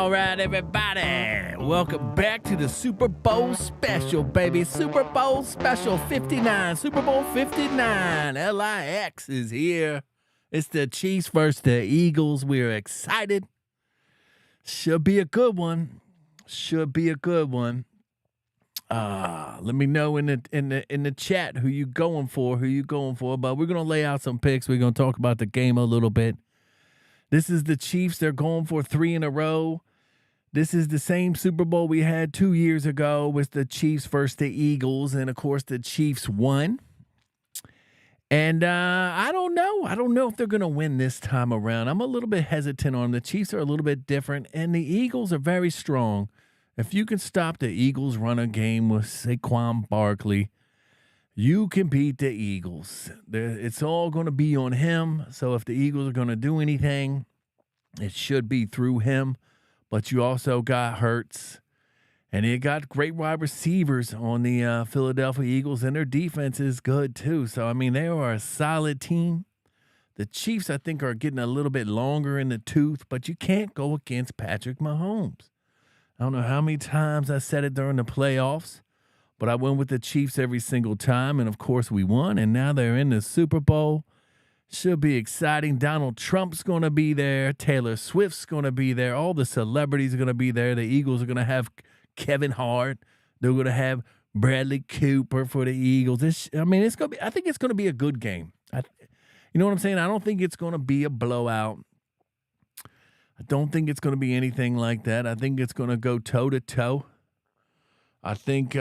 All right, everybody. Welcome back to the Super Bowl special, baby. Super Bowl special 59. Super Bowl 59. LIX is here. It's the Chiefs versus the Eagles. We're excited. Should be a good one. Should be a good one. Let me know in the chat who you going for, But we're gonna lay out some picks. We're gonna talk about the game a little bit. This is the Chiefs. They're going for 3 in a row. This is the same Super Bowl we had 2 years ago with the Chiefs versus the Eagles. And, of course, the Chiefs won. And I don't know. I don't know if they're going to win this time around. I'm a little bit hesitant on them. The Chiefs are a little bit different, and the Eagles are very strong. If you can stop the Eagles run a game with Saquon Barkley, you can beat the Eagles. It's all going to be on him. So if the Eagles are going to do anything, it should be through him. But you also got Hurts. And you got great wide receivers on the Philadelphia Eagles. And their defense is good, too. So, I mean, they are a solid team. The Chiefs, I think, are getting a little bit longer in the tooth. But you can't go against Patrick Mahomes. I don't know how many times I said it during the playoffs. But I went with the Chiefs every single time, and, of course, we won. And now they're in the Super Bowl. Should be exciting. Donald Trump's going to be there. Taylor Swift's going to be there. All the celebrities are going to be there. The Eagles are going to have Kevin Hart. They're going to have Bradley Cooper for the Eagles. It's going to be. I think it's going to be a good game. You know what I'm saying? I don't think it's going to be a blowout. I don't think it's going to be anything like that. I think it's going to go toe-to-toe. I think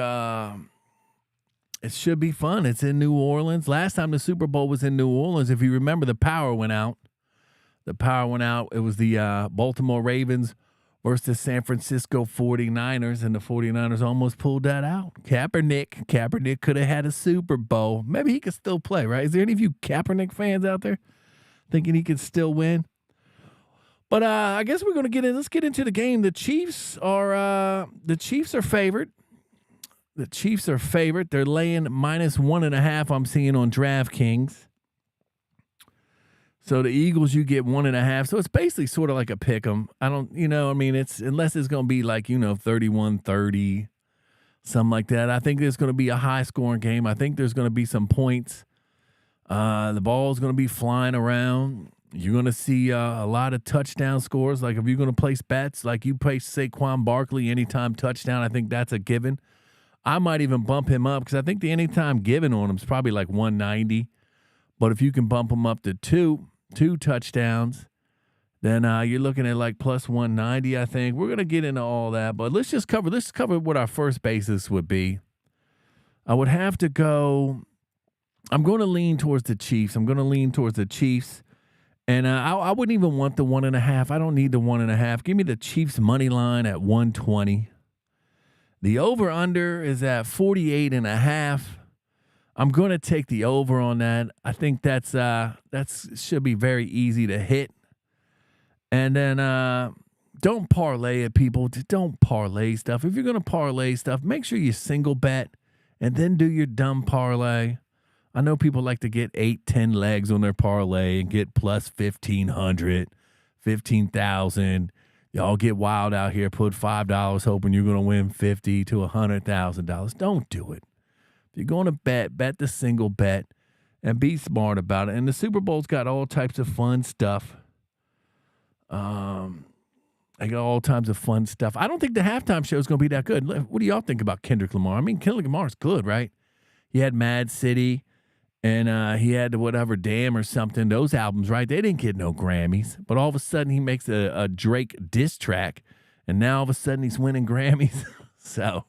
it should be fun. It's in New Orleans. Last time the Super Bowl was in New Orleans, if you remember, the power went out. It was the Baltimore Ravens versus the San Francisco 49ers, and the 49ers almost pulled that out. Kaepernick could have had a Super Bowl. Maybe he could still play, right? Is there any of you Kaepernick fans out there thinking he could still win? But I guess we're going to let's get into the game. The Chiefs are favored. The Chiefs are favored. They're laying -1.5. I'm seeing on DraftKings. So the Eagles, you get 1.5. So it's basically sort of like a pick 'em. It's unless it's going to be like 31-30, something like that. I think there's going to be a high scoring game. I think there's going to be some points. The ball's going to be flying around. You're going to see a lot of touchdown scores. Like if you're going to place bets, like you place Saquon Barkley anytime touchdown, I think that's a given. I might even bump him up because I think the anytime given on him is probably like 190. But if you can bump him up to two touchdowns, then you're looking at like plus 190, I think. We're going to get into all that. But let's cover what our first basis would be. I would have to go. I'm going to lean towards the Chiefs. And I wouldn't even want the 1.5. I don't need the 1.5. Give me the Chiefs money line at 120. The over-under is at 48.5. I'm going to take the over on that. I think that's should be very easy to hit. And then don't parlay it, people. Don't parlay stuff. If you're going to parlay stuff, make sure you single bet and then do your dumb parlay. I know people like to get 8-10 legs on their parlay and get plus 1,500, 15,000. Y'all get wild out here, put $5 hoping you're going to win $50,000 to $100,000. Don't do it. If you're going to bet the single bet and be smart about it. And the Super Bowl's got all types of fun stuff. I got all types of fun stuff. I don't think the halftime show is going to be that good. What do y'all think about Kendrick Lamar? I mean, Kendrick Lamar's good, right? He had Mad City. And he had the whatever Damn or something. Those albums, right? They didn't get no Grammys. But all of a sudden, he makes a Drake diss track. And now all of a sudden, he's winning Grammys. So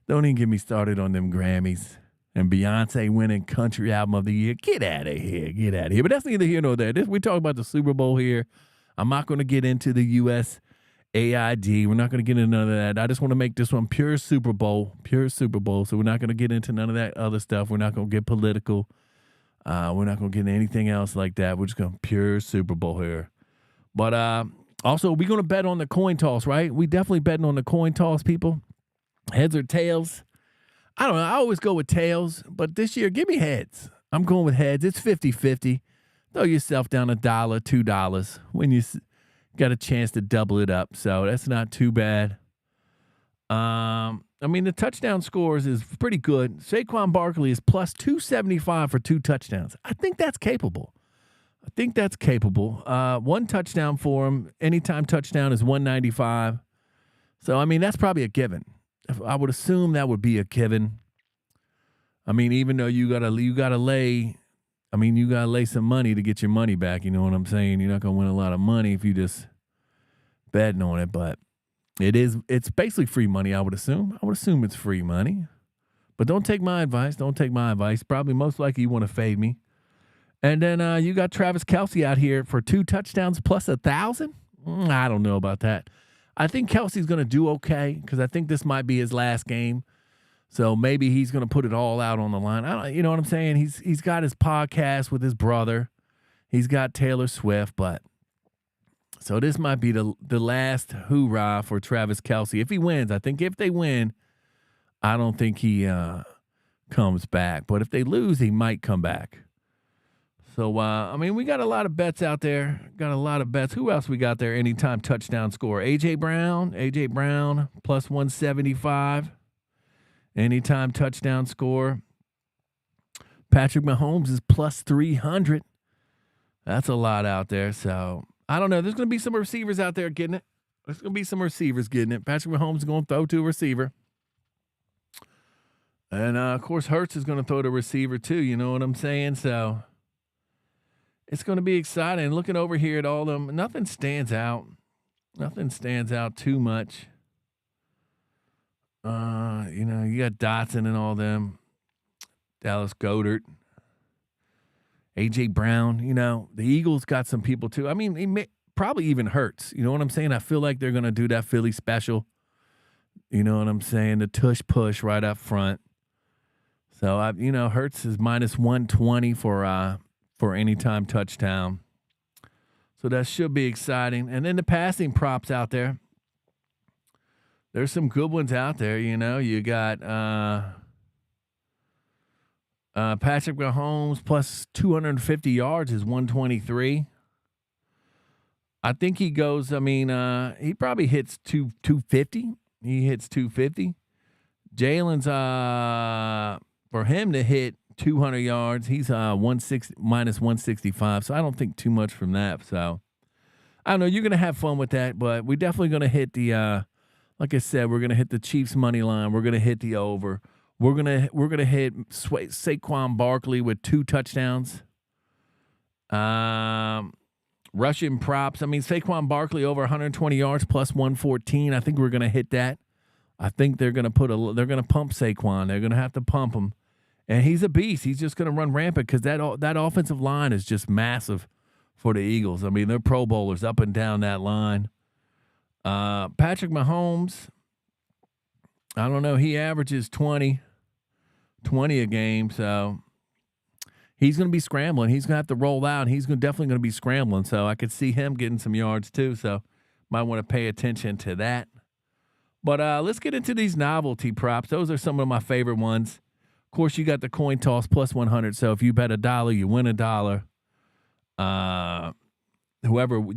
don't even get me started on them Grammys. And Beyonce winning Country Album of the Year. Get out of here. But that's neither here nor there. We talk about the Super Bowl here. I'm not going to get into the U.S. AID. We're not going to get into none of that. I just want to make this one pure Super Bowl. So we're not going to get into none of that other stuff. We're not going to get political. We're not going to get into anything else like that. We're just going to pure Super Bowl here. But also, we're going to bet on the coin toss, right? We definitely betting on the coin toss, people. Heads or tails? I don't know. I always go with tails. But this year, give me heads. I'm going with heads. It's 50-50. Throw yourself down $1, $2. got a chance to double it up. So that's not too bad. I mean, the touchdown scores is pretty good. Saquon Barkley is plus 275 for 2 touchdowns. I think that's capable. One touchdown for him. Anytime touchdown is 195. So, I mean, that's probably a given. I would assume that would be a given. I mean, even though you gotta lay some money to get your money back. You know what I'm saying? You're not gonna win a lot of money if you just betting on it, but it's basically free money, I would assume. I would assume it's free money. But don't take my advice. Probably most likely you want to fade me. And then you got Travis Kelce out here for 2 touchdowns plus 1,000. I don't know about that. I think Kelsey's going to do okay because I think this might be his last game. So maybe he's going to put it all out on the line. You know what I'm saying? He's got his podcast with his brother. He's got Taylor Swift, but so this might be the last hoorah for Travis Kelce. If he wins, I think if they win, I don't think he comes back. But if they lose, he might come back. So, I mean, we got a lot of bets out there. Who else we got there? Anytime touchdown score. A.J. Brown, plus 175. Anytime touchdown score. Patrick Mahomes is plus 300. That's a lot out there. So, I don't know. There's going to be some receivers out there getting it. Patrick Mahomes is going to throw to a receiver. And, of course, Hurts is going to throw to a receiver too. You know what I'm saying? So, it's going to be exciting. Looking over here at all of them, nothing stands out. Nothing stands out too much. You got Dotson and all them. Dallas Goedert. A.J. Brown. The Eagles got some people too. I mean, probably even Hurts. You know what I'm saying? I feel like they're going to do that Philly special. You know what I'm saying? The tush push right up front. So, Hurts is minus 120 for anytime touchdown. So that should be exciting. And then the passing props out there. There's some good ones out there, You got Patrick Mahomes plus 250 yards is 123. I think he goes, he probably hits 250. He hits 250. Jalen's, for him to hit 200 yards, he's minus 165. So I don't think too much from that. So I don't know. You're going to have fun with that, but we're definitely going to hit the, like I said, we're going to hit the Chiefs money line. We're going to hit the over. We're going to hit Saquon Barkley with 2 touchdowns. Rushing props. Saquon Barkley over 120 yards plus 114. I think we're going to hit that. I think they're going to pump Saquon. They're going to have to pump him. And he's a beast. He's just going to run rampant because that offensive line is just massive for the Eagles. They're Pro Bowlers up and down that line. Patrick Mahomes, I don't know. He averages 20 a game, so he's going to be scrambling. He's going to have to roll out. He's definitely going to be scrambling, so I could see him getting some yards too, so might want to pay attention to that. But let's get into these novelty props. Those are some of my favorite ones. Of course, you got the coin toss plus 100. So if you bet $1, you win $1.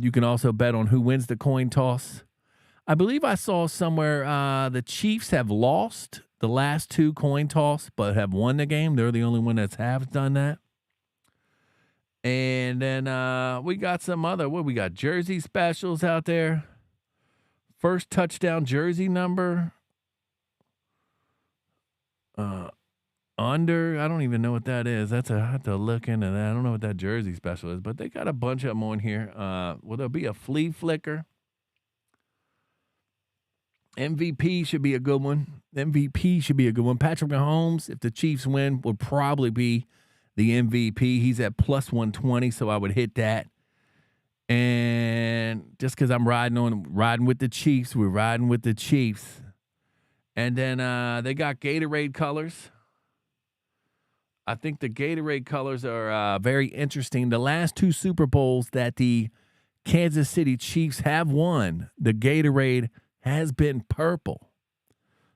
You can also bet on who wins the coin toss. I believe I saw somewhere the Chiefs have lost the last 2 coin toss, but have won the game. They're the only one have done that. And then we got some other. We got jersey specials out there. First touchdown jersey number. Under, I don't even know what that is. I have to look into that. I don't know what that jersey special is, but they got a bunch of them on here. Will there be a flea flicker? MVP should be a good one. Patrick Mahomes, if the Chiefs win, would probably be the MVP. He's at plus 120, so I would hit that. And just because I'm riding with the Chiefs, we're riding with the Chiefs. And then they got Gatorade colors. I think the Gatorade colors are very interesting. The last 2 Super Bowls that the Kansas City Chiefs have won, the Gatorade has been purple.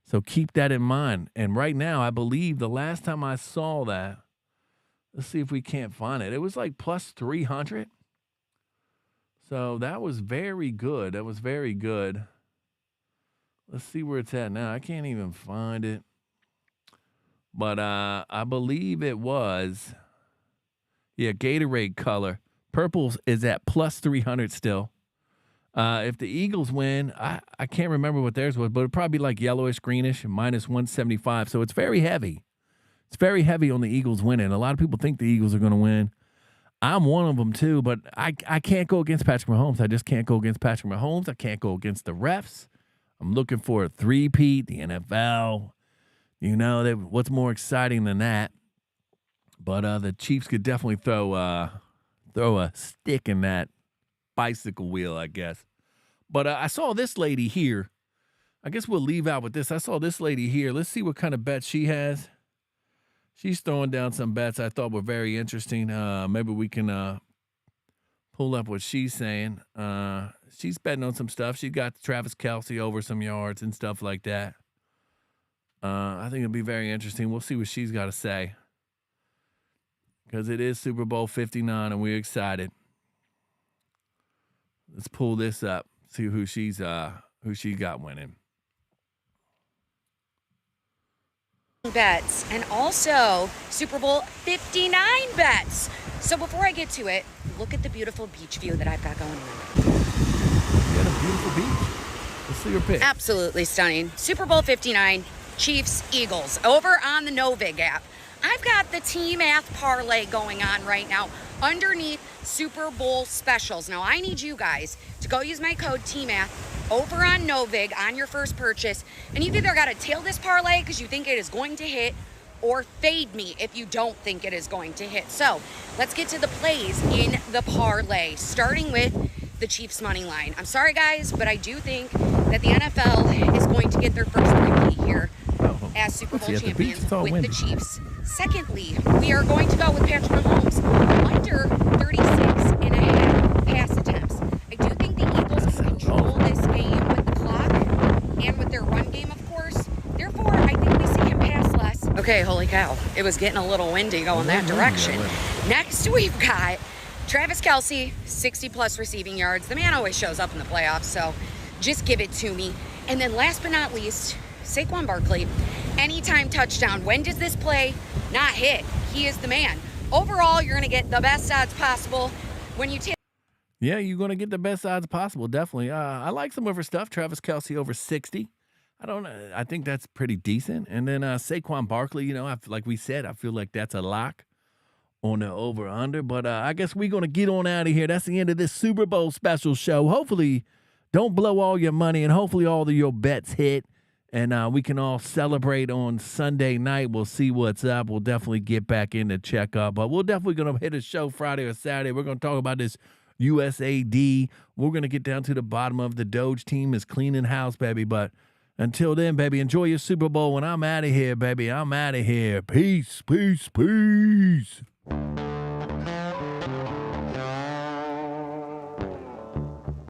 So keep that in mind. And right now, I believe the last time I saw that, let's see if we can't find it. It was like plus 300. So that was very good. That was very good. Let's see where it's at now. I can't even find it. But I believe it was, yeah, Gatorade color. Purple is at plus 300 still. If the Eagles win, I can't remember what theirs was, but it'd probably be like yellowish, greenish, minus 175. So it's very heavy. It's very heavy on the Eagles winning. A lot of people think the Eagles are going to win. I'm one of them too, but I can't go against Patrick Mahomes. I just can't go against Patrick Mahomes. I can't go against the refs. I'm looking for a three-peat, the NFL. You know, what's more exciting than that? But the Chiefs could definitely throw a stick in that bicycle wheel, I guess. But I saw this lady here. I guess we'll leave out with this. I saw this lady here. Let's see what kind of bets she has. She's throwing down some bets I thought were very interesting. Maybe we can pull up what she's saying. She's betting on some stuff. She got Travis Kelce over some yards and stuff like that. I think it'll be very interesting. We'll see what she's got to say. Because it is Super Bowl 59 and we're excited. Let's pull this up. See who she got winning. Bets and also Super Bowl 59 bets. So before I get to it, look at the beautiful beach view that I've got going on. You got a beautiful beach. Let's see your pick. Absolutely stunning. Super Bowl 59, Chiefs, Eagles. Over on the Novig app, I've got the Team Math parlay going on right now underneath Super Bowl specials. Now I need you guys to go use my code TMATH over on Novig on your first purchase, and you've either got to tail this parlay because you think it is going to hit, or fade me if you don't think it is going to hit. So let's get to the plays in the parlay, starting with the Chiefs money line. I'm sorry guys, but I do think that the NFL is going to get their first repeat here as Super Bowl champions with the Chiefs. Secondly, we are going to go with Patrick Mahomes under 36.5 pass attempts. I do think the Eagles can control this game with the clock and with their run game, of course. Therefore, I think we see him pass less. Okay, holy cow. It was getting a little windy going that direction. Next, we've got Travis Kelce, 60-plus receiving yards. The man always shows up in the playoffs, so just give it to me. And then last but not least, Saquon Barkley, anytime touchdown. When does this play not hit? He is the man. Overall, you're going to get the best odds possible when you take. Yeah, you're going to get the best odds possible, definitely. I like some of her stuff. Travis Kelce over 60. I think that's pretty decent. And then Saquon Barkley, you know, like we said, I feel like that's a lock on the over-under. But I guess we're going to get on out of here. That's the end of this Super Bowl special show. Hopefully, don't blow all your money, and hopefully all of your bets hit. And we can all celebrate on Sunday night. We'll see what's up. We'll definitely get back in to check up. But we're definitely going to hit a show Friday or Saturday. We're going to talk about this USAD. We're going to get down to the bottom of the Doge team is cleaning house, baby. But until then, baby, enjoy your Super Bowl. When I'm out of here, baby, I'm out of here. Peace, peace, peace.